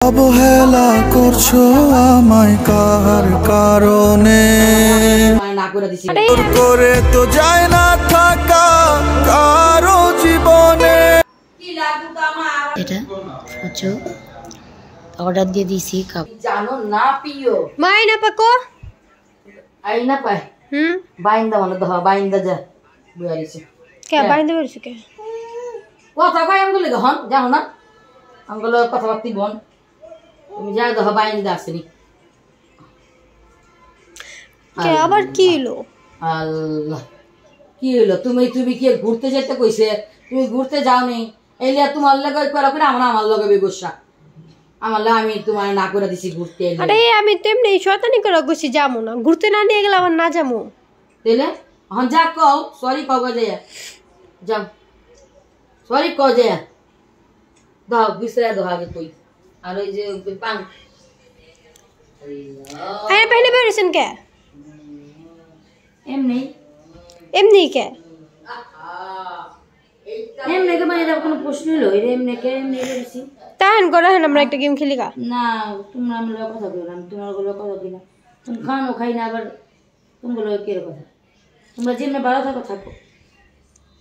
অবহেলা করছো আমায় কার কারণে করে তো যায় না থাকা কারো জীবনে। এটা ফুচু অর্ডার দিয়ে দিছি জানো না পিও মাই না পাকো আই না পায় বাইন্দা মানে দহ বাইন্দা যা বুয়ারিছে কে বাইন্দা বেরছে কে কথা কই আমগুলো গহন জানো না আমগুলো কথা বার্তি বন তুমি যা দহ বাইন্দা আসনি কে আবার কি হলো আল্লাহ কি হলো তুমি কি ঘুরতে যেতে কইছে তুমি ঘুরতে যাওনি এলিয়া তোমার লাগে করা করে আমার লগে বেগুসা আমার লাগে আমি তোমার না করে দিছি ঘুরতে এলিয়া আরে আমি তেমনি শয়তানি করে গছি যামু না ঘুরতে না নিয়ে গেলে আবার না যামু তেলে হন যা কও সরি কও গজে যাও সরি কও যে দাও বিসরা দাও আগে কই আর ওই যে পান আরে বাইন্দা বেরছেন কে এমনি কে এমনি কে মানে কোনো প্রশ্ন হলো এমনি কে এমনি বেরছি তাহান করে হেন আমরা একটা গেম খেলি গা না তোমরা আমরা কথা বললাম তোমার গুলো কথা দিলাম তুমি খানো খাই না আবার তোমাগুলো কেরো কথা তোমরা যেমনি ভালো থাকো থাকো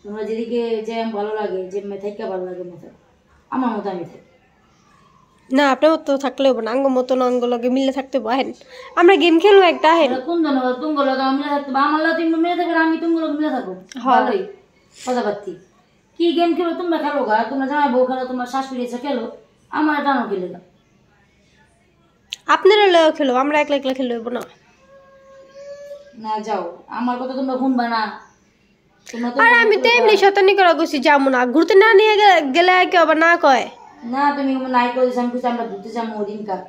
তোমরা যেদিকে যেমন ভালো লাগে যেমনি থাকা ভালো লাগে মতো আমার মতো আমি থাকি না আপনার মতো থাকলেও না আঙ্গ মতো অঙ্গ লগে মিলে থাকতে বহেন আমরা গেম খেলবো একটা হেন কোন ধরনের তুমগুলো মিলে থাকতো আমার লাগে তুমি মিলে থাকো আমি তুমগুলো মিলে থাকো ভালোই কথা পাচ্ছি কি গেম খেলো তোমরা খেলো গা তোমরা জামাই বউ খেলো তোমার শাশুড়ি এসে খেলো আমার টানো খেলে গা আপনারা লয় খেলো আমরা একলা একলা খেলবো না না যাও আমার কথা তোমরা শুনবা না আর আমি তো এমনি শতানি করে গেছি যাবো না ঘুরতে না নিয়ে গেলে কেউ আবার না কয় না তুমি নাই করে আমি কইছি আমরা ঘুরতে যাবো ওদিনকার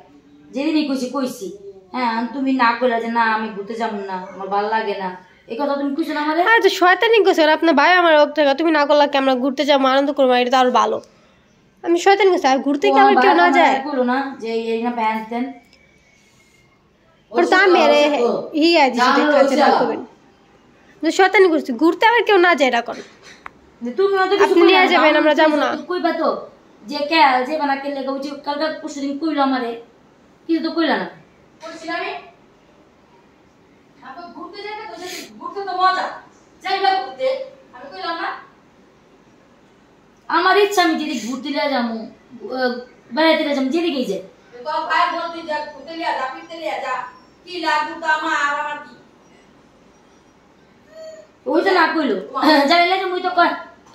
যেদিনই কইছি হ্যাঁ তুমি না কইলা যে না আমি ঘুরতে যাবো না আমার ভালো লাগে না এই কথা তুমি কইছো না আমারে আরে তো শয়তানি কইছো আপনার ভাই আমার ওপ থেকে তুমি না করলা কি আমরা ঘুরতে যাবো আনন্দ করবো এটা তো আরো ভালো আমি শয়তানি কইছি আর ঘুরতে কি আমার কেউ না যায় বলো না যে এই না প্যান্ট দেন ওর তা মেরে হি আজ যদি কাছে না করবেন যে শয়তানি করছি ঘুরতে আবার কেউ না যায় এটা কোন যে তুমি ওদের আপনি নিয়ে যাবেন আমরা যাবো না কইবা তো যে কে যে বানা কে লাগা ওই যে কালকা পরশুদিন কইলো আমারে কিন্তু তো কইলা না কইছিলাম আমি আপনি ঘুরতে যাবে তো ঘুরতে তো মজা যাইবা ঘুরতে আমি কইলাম না আমার ইচ্ছা আমি যদি ঘুরতে যাবো বেড়াইতে যাবো যেদিকেই যাই তো ভাই বলতি যা ঘুরতে লিয়া যা ফিরতে লিয়া যা কি লাগু তো আমার কি ওই তো না কইলো জানিলে যে মুই তো কই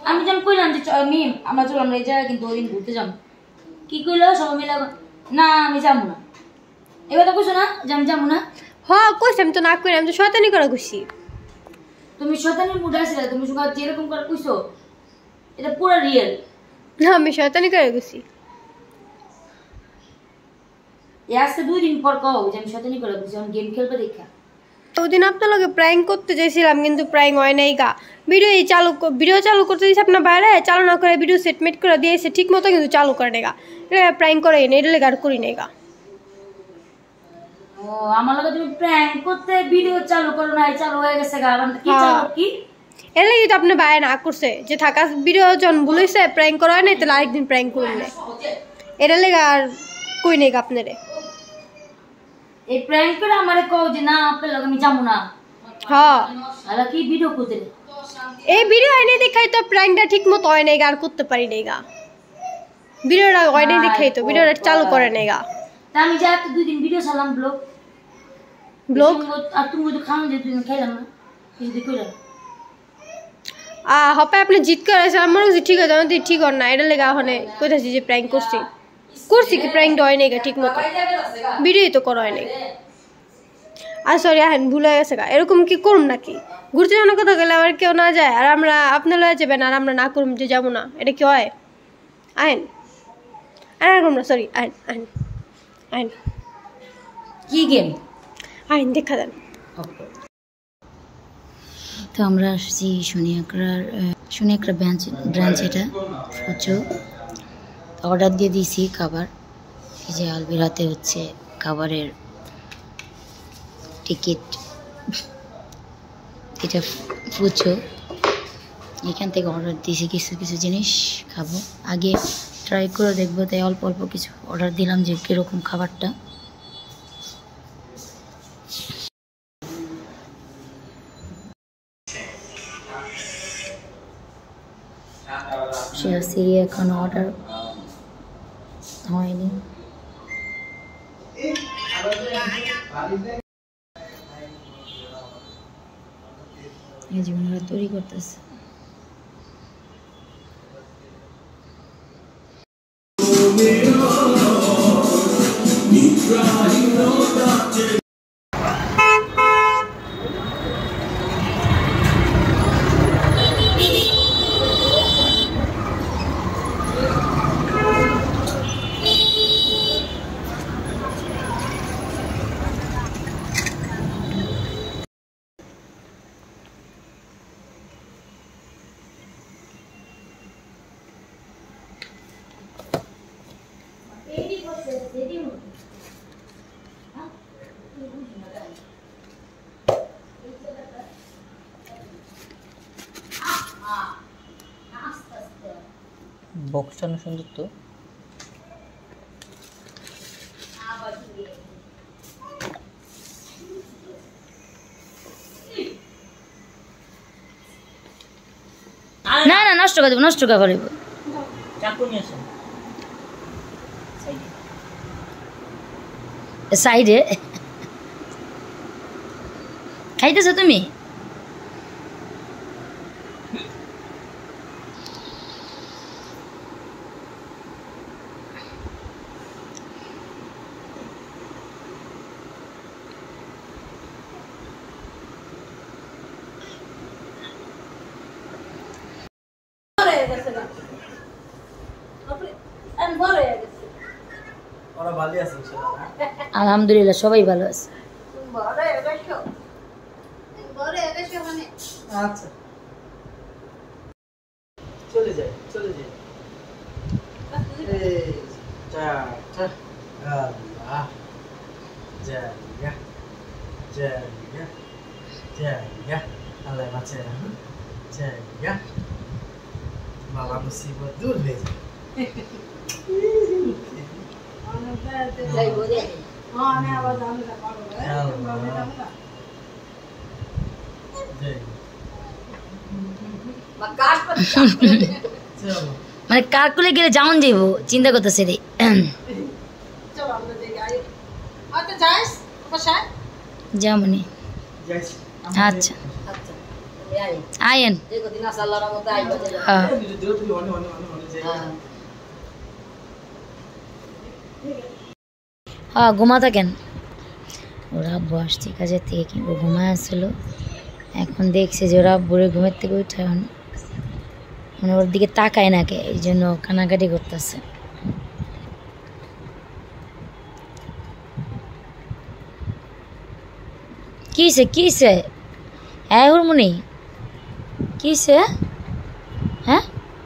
আমি যখন কইলাম যে আমি আমরা চললাম এই জায়গায় কিন্তু ওই দিন ঘুরতে যাবো কি কইলো সবাই মিলে না আমি যাবো না এবার তো কইছো না যে আমি যাবো না হ্যাঁ কইছি আমি তো না কইলাম আমি তো শয়তানি করে কইছি তুমি শয়তানির মুড আছে তুমি সুগা যেরকম করে কইছো এটা পুরো রিয়েল না আমি শয়তানি করে কইছি আজকে 2 দিন পর কও যে আমি শয়তানি করে কইছি আমি গেম খেলবে দেখা ওদিন আপনার লগে প্র্যাঙ্ক করতে চাইছিলাম কিন্তু প্র্যাঙ্ক হয় নাই গা ভিডিও চালু করতে দিয়েছে আপনার বাইরে চালু না করে ভিডিও সেটমেট করে দিয়েছে ঠিক মতো কিন্তু চালু করে নেগা এটা প্র্যাঙ্ক করে না এটা লেগে আর করি নেগা ও আমার লগে তুমি প্র্যাঙ্ক করতে ভিডিও চালু করো না চালু হয়ে গেছে গা কি চালু কি এর লাগি তো আপনার বাইরে না করছে যে থাকা ভিডিও যখন বলেছে প্র্যাঙ্ক করা হয় না তাহলে আরেকদিন প্র্যাঙ্ক করলে এটা লেগে আর কই নেগা আপনারে এই প্র্যাঙ্ক করে আমারে কও যে না আপনার লগে আমি যাবো না হ্যাঁ আলা কি ভিডিও করতে এই ভিডিও এনে দেখাই তো প্র্যাঙ্কটা ঠিক মতো হয় নাই আর করতে পারি নাই গা ভিডিওটা হয় নাই দেখাই তো ভিডিওটা চালু করে নাই গা তা আমি যা তো 2 দিন ভিডিও ছাড়লাম ব্লগ আর তুমি তো খাওয়া যে 2 দিন খাইলাম না কিছু কইলা হপে আপনি জিত করেছে আমার কাছে ঠিক আছে আমাদের ঠিক হন না এটা লেগে ওখানে কোথাছি যে প্র্যাঙ্ক করছি কি প্র্যাঙ্ক হয় নাই ঠিক মতো ভিডিও তো করা হয় নাই আর সরি আহেন ভুল হয়ে গেছে গা এরকম কি করুম নাকি ঘুরতে যাওয়ার কথা গেলে আবার কেউ না যায় আর আমরা আপনার লয়ে যাবেন আর আমরা না করুম যে যাবো না এটা কি হয় আহেন আর করুম না সরি আহেন কি গেম আহেন দেখা দেন তো আমরা আসছি শনিয়াকড়া ব্রাঞ্চ এটা ফুচু অর্ডার দিয়ে দিয়েছি খাবার এই যে আলবিরাতে হচ্ছে খাবারের টিকিট এটা ফুচু এখান থেকে অর্ডার দিয়েছি কিছু জিনিস খাবো আগে ট্রাই করে দেখবো, তাই অল্প অল্প কিছু অর্ডার দিলাম যে কীরকম খাবারটা। সিঁড়ি এখন অর্ডার হয়নি। এই জীবনরা তৈরি করতেছে। বক্সটা না সুন্দর তো। না না নষ্ট করে দেবো, নষ্ট করে ফেলব। সাইডে খাইতেছো তুমি? আলহামদুলিল্লাহ সবাই ভালো আছে। আচ্ছা চলে যাই চলে যাই। আল্লাহ জায়গা জায়গা জায়গা আল্লাহ বাঁচে জায়গা বাবা মুসিবত দূর হয়ে যায়। মানে কার কুলে গেলে যেমন যাইব চিন্তা করতেছে রে। যেমনই আচ্ছা আয়েন। হ্যাঁ ঘুমা থাকেন। ওরা আব্বু আসছে কাজের থেকে কিন্তু ঘুমায় আসছিল, এখন দেখছে যে ওরা আব্বুরে ঘুমের থেকে উঠে মানে ওর দিকে তাকায় না কে, এই জন্য কানাকাটি করতেছে। কিসে কিসে হ্যাঁ হুরমুনি কিসে? হ্যাঁ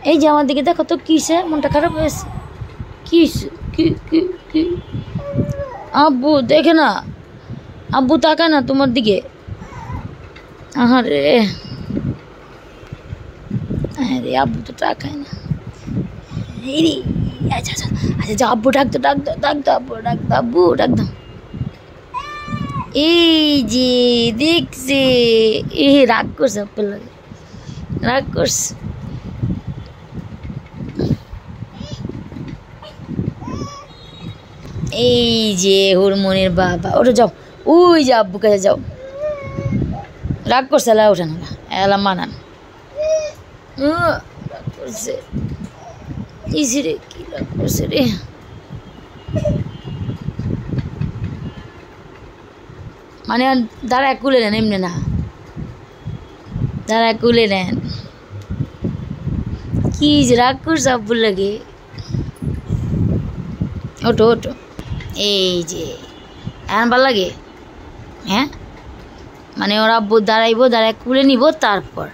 এই যে আমার দিকে দেখো তো কিসে, মনটা খারাপ হয়েছে। কিসে কি কি কি? আব্বু দেখে না, আব্বু তাকায় না তোমার দিকে। আরে আরে আব্বু তো তাকায় না। আচ্ছা আচ্ছা আচ্ছা যা আব্বু ডাক দাও, ডাক দাও, ডাক দাও আব্বু, ডাক দাও আব্বু, ডাক দাও। এই যে দেখছে রাগ করছে, আব্বুর লাগে রাগ করছে। এই যে হুরমনির বাবা, ওটা যাও, ওই যে আব্বু কাছে যাও। রাগ করছে, এলা ওঠে না, এলা মানান রাগ করছে। ইসি রে কি রাগ করছে রে। মানে দাঁড়ায় কুলে নেন, এমনি না, দাঁড়ায় কুলে নেন। কি যে রাগ করছে আব্বুর লাগে। ওটো ওটো, এই যে এখন ভাল লাগে। হ্যাঁ মানে ওর আব্বু দাঁড়াইবো, দাঁড়ায় কুলে নিব, তারপর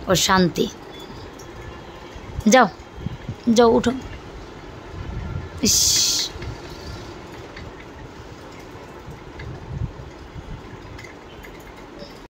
ওর শান্তি। যাও যাও উঠো। ইস